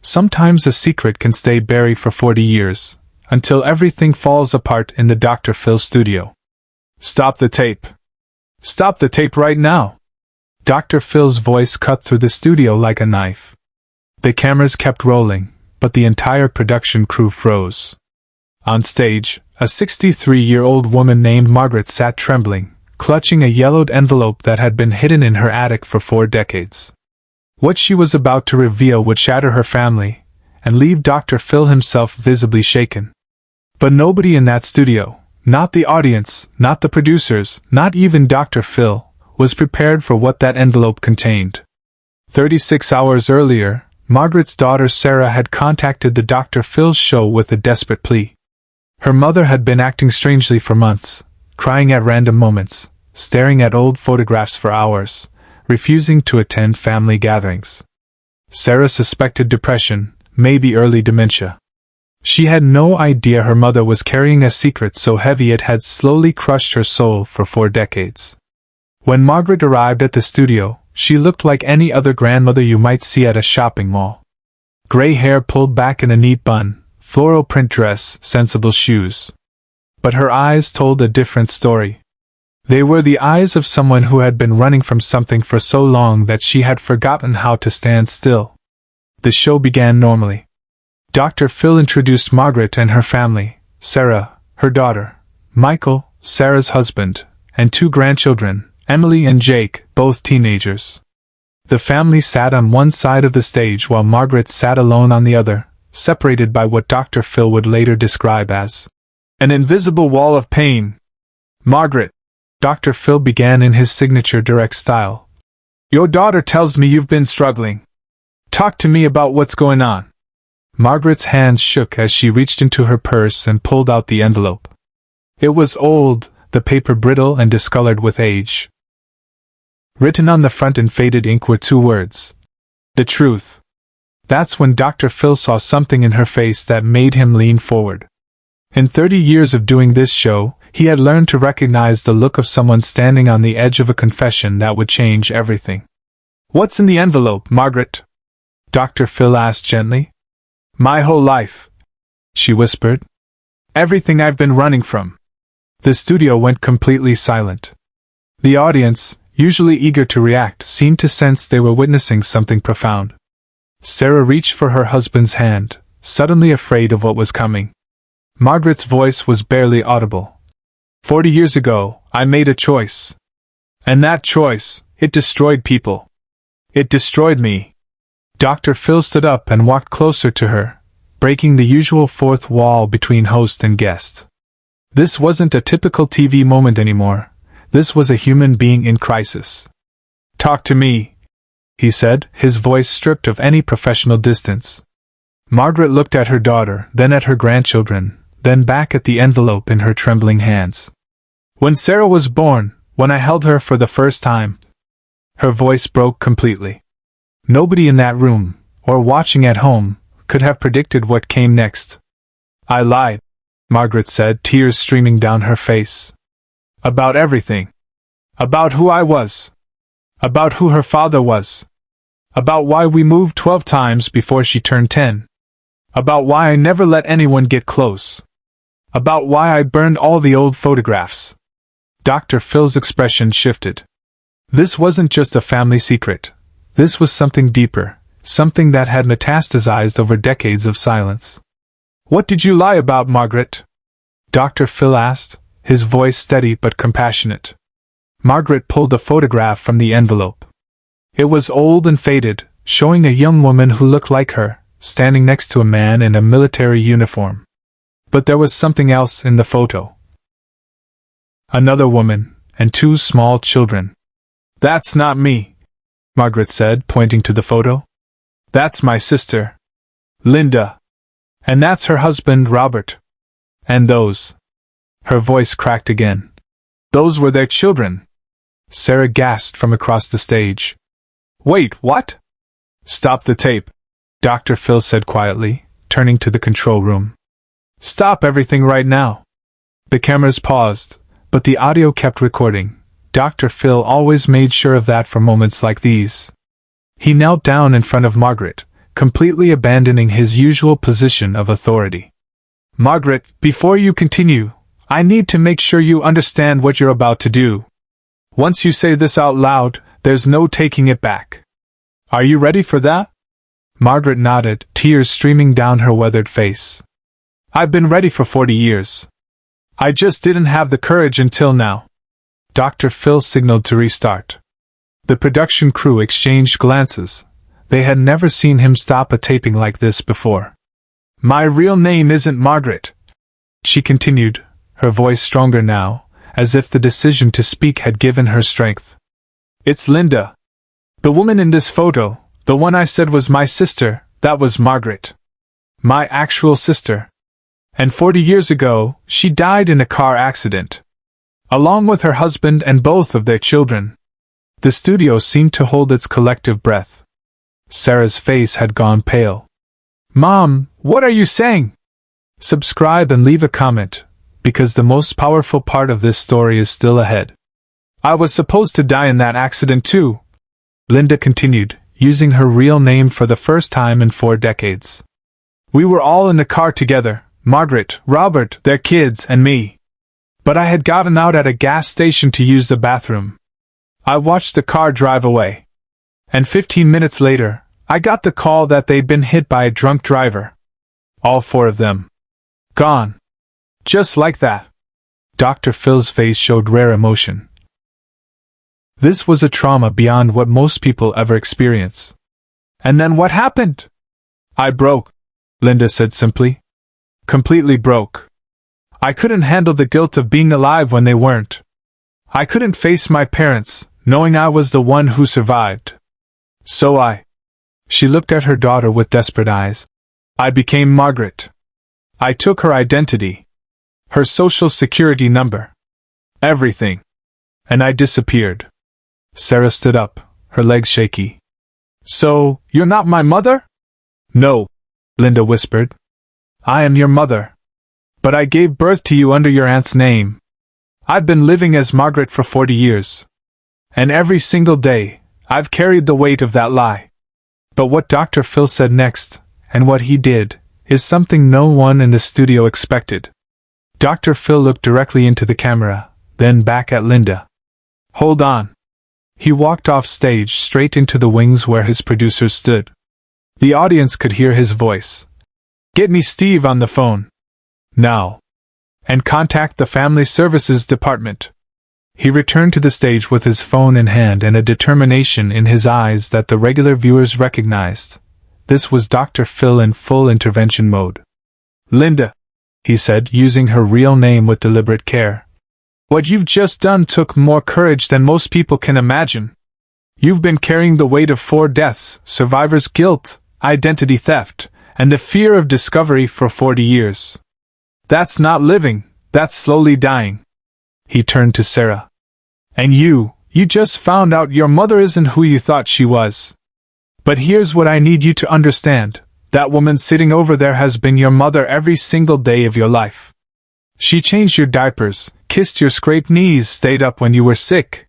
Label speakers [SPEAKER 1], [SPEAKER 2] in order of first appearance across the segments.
[SPEAKER 1] Sometimes a secret can stay buried for 40 years, until everything falls apart in the Dr. Phil studio. Stop the tape. Stop the tape right now. Dr. Phil's voice cut through the studio like a knife. The cameras kept rolling, but the entire production crew froze. On stage, a 63-year-old woman named Margaret sat trembling, clutching a yellowed envelope that had been hidden in her attic for 4 decades. What she was about to reveal would shatter her family, and leave Dr. Phil himself visibly shaken. But nobody in that studio, not the audience, not the producers, not even Dr. Phil, was prepared for what that envelope contained. 36 hours earlier, Margaret's daughter Sarah had contacted the Dr. Phil's show with a desperate plea. Her mother had been acting strangely for months, crying at random moments, staring at old photographs for hours, refusing to attend family gatherings. Sarah suspected depression, maybe early dementia. She had no idea her mother was carrying a secret so heavy it had slowly crushed her soul for 4 decades. When Margaret arrived at the studio, she looked like any other grandmother you might see at a shopping mall. Gray hair pulled back in a neat bun, floral print dress, sensible shoes. But her eyes told a different story. They were the eyes of someone who had been running from something for so long that she had forgotten how to stand still. The show began normally. Dr. Phil introduced Margaret and her family, Sarah, her daughter, Michael, Sarah's husband, and 2 grandchildren, Emily and Jake, both teenagers. The family sat on one side of the stage while Margaret sat alone on the other, separated by what Dr. Phil would later describe as an invisible wall of pain. Margaret, Dr. Phil began in his signature direct style. Your daughter tells me you've been struggling. Talk to me about what's going on. Margaret's hands shook as she reached into her purse and pulled out the envelope. It was old, the paper brittle and discolored with age. Written on the front in faded ink were 2 words. The truth. That's when Dr. Phil saw something in her face that made him lean forward. In 30 years of doing this show, he had learned to recognize the look of someone standing on the edge of a confession that would change everything. What's in the envelope, Margaret? Dr. Phil asked gently. My whole life, she whispered. Everything I've been running from. The studio went completely silent. The audience, usually eager to react, seemed to sense they were witnessing something profound. Sarah reached for her husband's hand, suddenly afraid of what was coming. Margaret's voice was barely audible. 40 years ago, I made a choice. And that choice, it destroyed people. It destroyed me. Dr. Phil stood up and walked closer to her, breaking the usual 4th wall between host and guest. This wasn't a typical TV moment anymore. This was a human being in crisis. Talk to me, he said, his voice stripped of any professional distance. Margaret looked at her daughter, then at her grandchildren, then back at the envelope in her trembling hands. When Sarah was born, when I held her for the first time. Her voice broke completely. Nobody in that room, or watching at home, could have predicted what came next. I lied, Margaret said, tears streaming down her face. About everything. About who I was. About who her father was. About why we moved 12 times before she turned 10. About why I never let anyone get close. About why I burned all the old photographs. Dr. Phil's expression shifted. This wasn't just a family secret. This was something deeper, something that had metastasized over decades of silence. What did you lie about, Margaret? Dr. Phil asked, his voice steady but compassionate. Margaret pulled a photograph from the envelope. It was old and faded, showing a young woman who looked like her, standing next to a man in a military uniform. But there was something else in the photo. Another woman, and 2 small children. That's not me, Margaret said, pointing to the photo. That's my sister, Linda. And that's her husband, Robert. And those. Her voice cracked again. Those were their children. Sarah gasped from across the stage. Wait, what? Stop the tape, Dr. Phil said quietly, turning to the control room. Stop everything right now. The cameras paused, but the audio kept recording. Dr. Phil always made sure of that for moments like these. He knelt down in front of Margaret, completely abandoning his usual position of authority. Margaret, before you continue, I need to make sure you understand what you're about to do. Once you say this out loud, there's no taking it back. Are you ready for that? Margaret nodded, tears streaming down her weathered face. I've been ready for 40 years. I just didn't have the courage until now. Dr. Phil signaled to restart. The production crew exchanged glances. They had never seen him stop a taping like this before. My real name isn't Margaret, she continued, her voice stronger now, as if the decision to speak had given her strength. It's Linda. The woman in this photo, the one I said was my sister, that was Margaret. My actual sister. And 40 years ago, she died in a car accident. Along with her husband and both of their children. The studio seemed to hold its collective breath. Sarah's face had gone pale. Mom, what are you saying? Subscribe and leave a comment, because the most powerful part of this story is still ahead. I was supposed to die in that accident too, Linda continued, using her real name for the first time in 4 decades. We were all in the car together, Margaret, Robert, their kids, and me. But I had gotten out at a gas station to use the bathroom. I watched the car drive away. And 15 minutes later, I got the call that they'd been hit by a drunk driver. All 4 of them. Gone. Just like that. Dr. Phil's face showed rare emotion. This was a trauma beyond what most people ever experience. And then what happened? I broke, Linda said simply. Completely broke. I couldn't handle the guilt of being alive when they weren't. I couldn't face my parents, knowing I was the one who survived. So She looked at her daughter with desperate eyes. I became Margaret. I took her identity. Her social security number. Everything. And I disappeared. Sarah stood up, her legs shaky. So, you're not my mother? No, Linda whispered. I am your mother. But I gave birth to you under your aunt's name. I've been living as Margaret for 40 years. And every single day, I've carried the weight of that lie. But what Dr. Phil said next, and what he did, is something no one in the studio expected. Dr. Phil looked directly into the camera, then back at Linda. Hold on. He walked off stage straight into the wings where his producers stood. The audience could hear his voice. Get me Steve on the phone. Now. And contact the Family Services Department. He returned to the stage with his phone in hand and a determination in his eyes that the regular viewers recognized. This was Dr. Phil in full intervention mode. Linda, he said, using her real name with deliberate care. What you've just done took more courage than most people can imagine. You've been carrying the weight of 4 deaths, survivor's guilt, identity theft, and the fear of discovery for 40 years. That's not living, that's slowly dying. He turned to Sarah. And you just found out your mother isn't who you thought she was. But here's what I need you to understand. That woman sitting over there has been your mother every single day of your life. She changed your diapers, kissed your scraped knees, stayed up when you were sick.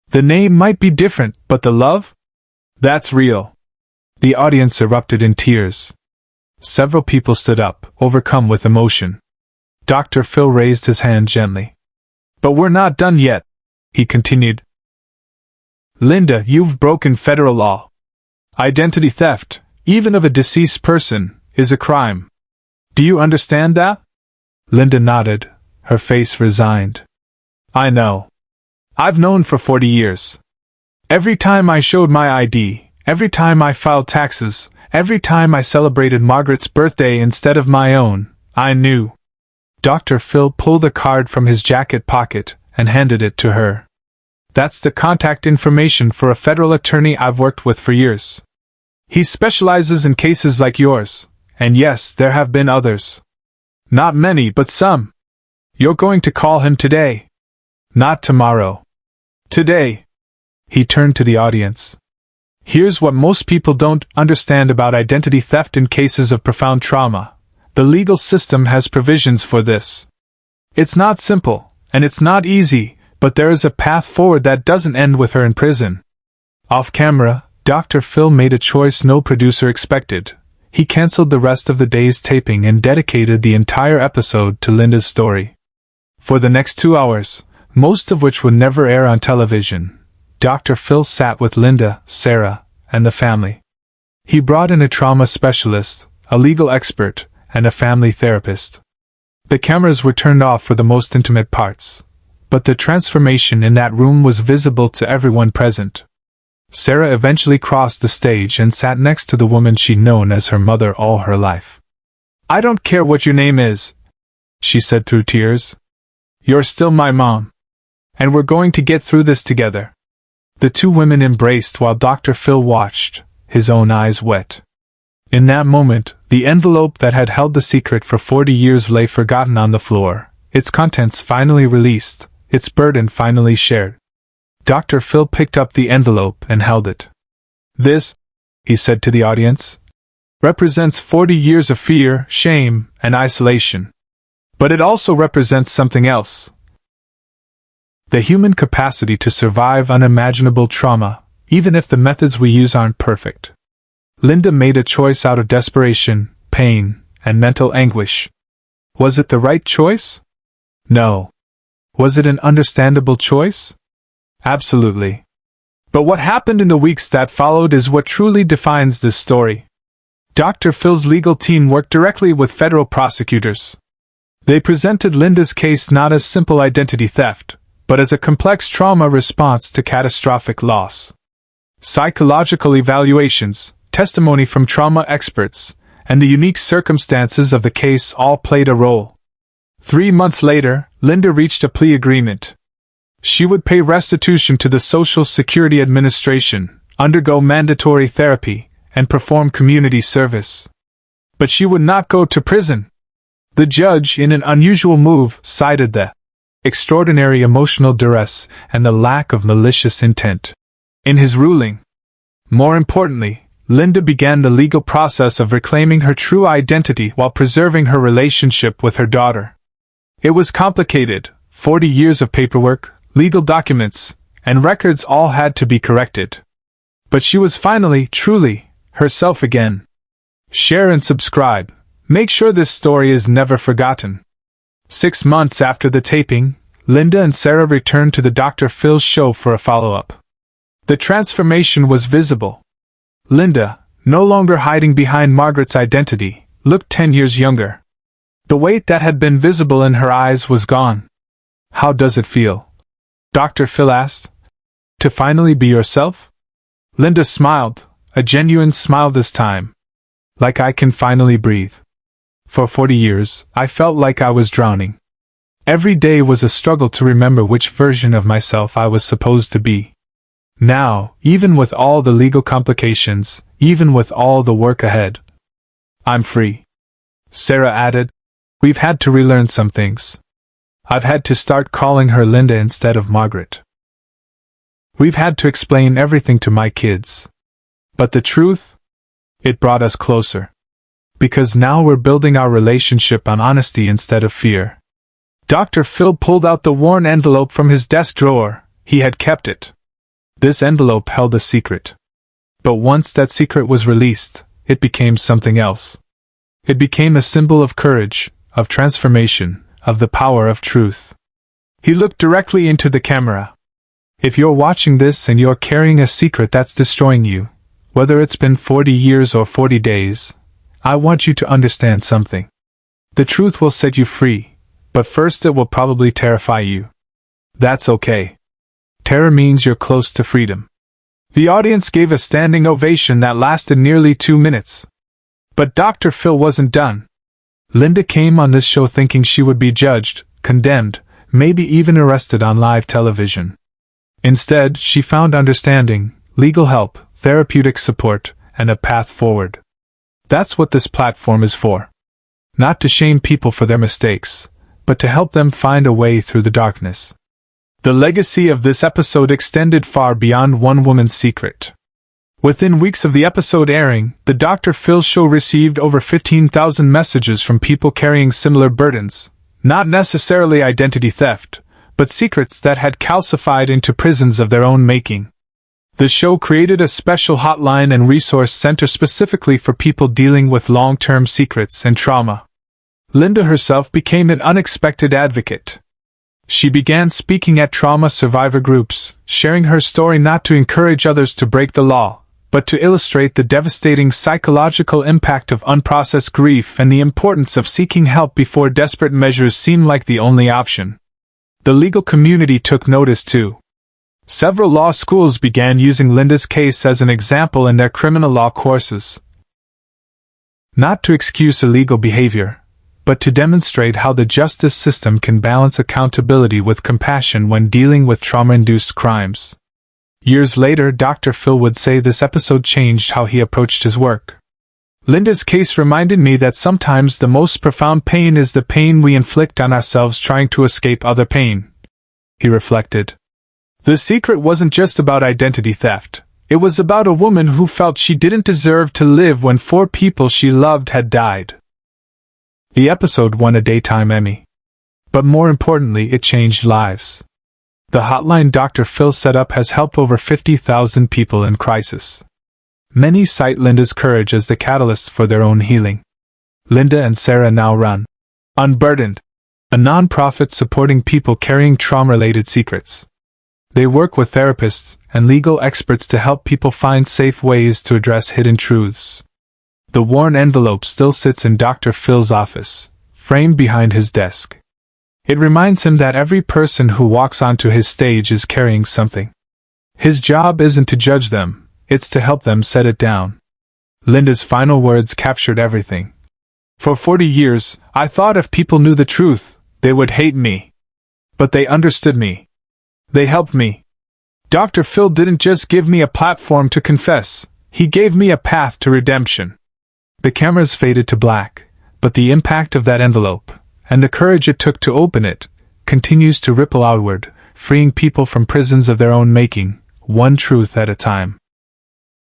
[SPEAKER 1] The name might be different, but the love? That's real. The audience erupted in tears. Several people stood up, overcome with emotion. Dr. Phil raised his hand gently. But we're not done yet, he continued. Linda, you've broken federal law. Identity theft, even of a deceased person, is a crime. Do you understand that? Linda nodded, her face resigned. I know. I've known for 40 years. Every time I showed my ID, every time I filed taxes, every time I celebrated Margaret's birthday instead of my own, I knew. Dr. Phil pulled a card from his jacket pocket and handed it to her. That's the contact information for a federal attorney I've worked with for years. He specializes in cases like yours, and yes, there have been others. Not many, but some. You're going to call him today. Not tomorrow. Today. He turned to the audience. Here's what most people don't understand about identity theft in cases of profound trauma. The legal system has provisions for this. It's not simple, and it's not easy, but there is a path forward that doesn't end with her in prison. Off camera, Dr. Phil made a choice no producer expected. He canceled the rest of the day's taping and dedicated the entire episode to Linda's story. For the next 2 hours, most of which would never air on television, Dr. Phil sat with Linda, Sarah, and the family. He brought in a trauma specialist, a legal expert, and a family therapist. The cameras were turned off for the most intimate parts, but the transformation in that room was visible to everyone present. Sarah eventually crossed the stage and sat next to the woman she'd known as her mother all her life. "I don't care what your name is," she said through tears. "You're still my mom. And we're going to get through this together." The two women embraced while Dr. Phil watched, his own eyes wet. In that moment, the envelope that had held the secret for 40 years lay forgotten on the floor, its contents finally released, its burden finally shared. Dr. Phil picked up the envelope and held it. "This," he said to the audience, "represents 40 years of fear, shame, and isolation. But it also represents something else. The human capacity to survive unimaginable trauma, even if the methods we use aren't perfect." Linda made a choice out of desperation, pain, and mental anguish. Was it the right choice? No. Was it an understandable choice? Absolutely. But what happened in the weeks that followed is what truly defines this story. Dr. Phil's legal team worked directly with federal prosecutors. They presented Linda's case not as simple identity theft, but as a complex trauma response to catastrophic loss. Psychological evaluations, testimony from trauma experts, and the unique circumstances of the case all played a role. 3 months later, Linda reached a plea agreement. She would pay restitution to the Social Security Administration, undergo mandatory therapy, and perform community service. But she would not go to prison. The judge, in an unusual move, cited the extraordinary emotional duress and the lack of malicious intent in his ruling. More importantly, Linda began the legal process of reclaiming her true identity while preserving her relationship with her daughter. It was complicated. 40 years of paperwork, legal documents, and records all had to be corrected. But she was finally, truly, herself again. Share and subscribe. Make sure this story is never forgotten. 6 months after the taping, Linda and Sarah returned to the Dr. Phil show for a follow-up. The transformation was visible. Linda, no longer hiding behind Margaret's identity, looked 10 years younger. The weight that had been visible in her eyes was gone. "How does it feel?" Dr. Phil asked. "To finally be yourself?" Linda smiled, a genuine smile this time. "Like I can finally breathe. For 40 years, I felt like I was drowning. Every day was a struggle to remember which version of myself I was supposed to be. Now, even with all the legal complications, even with all the work ahead, I'm free." Sarah added, "We've had to relearn some things. I've had to start calling her Linda instead of Margaret. We've had to explain everything to my kids. But the truth? It brought us closer. Because now we're building our relationship on honesty instead of fear." Dr. Phil pulled out the worn envelope from his desk drawer. He had kept it. This envelope held a secret. But once that secret was released, it became something else. It became a symbol of courage, of transformation, of the power of truth. He looked directly into the camera. If you're watching this and you're carrying a secret that's destroying you, whether it's been 40 years or 40 days, I want you to understand something. The truth will set you free, but first it will probably terrify you. That's okay. Terror means you're close to freedom. The audience gave a standing ovation that lasted nearly 2 minutes. But Dr. Phil wasn't done. Linda came on this show thinking she would be judged, condemned, maybe even arrested on live television. Instead, she found understanding, legal help, therapeutic support, and a path forward. That's what this platform is for. Not to shame people for their mistakes, but to help them find a way through the darkness. The legacy of this episode extended far beyond one woman's secret. Within weeks of the episode airing, the Dr. Phil show received over 15,000 messages from people carrying similar burdens, not necessarily identity theft, but secrets that had calcified into prisons of their own making. The show created a special hotline and resource center specifically for people dealing with long-term secrets and trauma. Linda herself became an unexpected advocate. She began speaking at trauma survivor groups, sharing her story not to encourage others to break the law, but to illustrate the devastating psychological impact of unprocessed grief and the importance of seeking help before desperate measures seem like the only option. The legal community took notice too. Several law schools began using Linda's case as an example in their criminal law courses. Not to excuse illegal behavior, but to demonstrate how the justice system can balance accountability with compassion when dealing with trauma-induced crimes. Years later, Dr. Phil would say this episode changed how he approached his work. Linda's case reminded me that sometimes the most profound pain is the pain we inflict on ourselves trying to escape other pain. He reflected. The secret wasn't just about identity theft. It was about a woman who felt she didn't deserve to live when 4 people she loved had died. The episode won a Daytime Emmy. But more importantly, it changed lives. The hotline Dr. Phil set up has helped over 50,000 people in crisis. Many cite Linda's courage as the catalyst for their own healing. Linda and Sarah now run Unburdened, a non-profit supporting people carrying trauma-related secrets. They work with therapists and legal experts to help people find safe ways to address hidden truths. The worn envelope still sits in Dr. Phil's office, framed behind his desk. It reminds him that every person who walks onto his stage is carrying something. His job isn't to judge them, it's to help them set it down. Linda's final words captured everything. For 40 years, I thought if people knew the truth, they would hate me. But they understood me. They helped me. Dr. Phil didn't just give me a platform to confess, he gave me a path to redemption. The cameras faded to black, but the impact of that envelope, and the courage it took to open it, continues to ripple outward, freeing people from prisons of their own making, one truth at a time.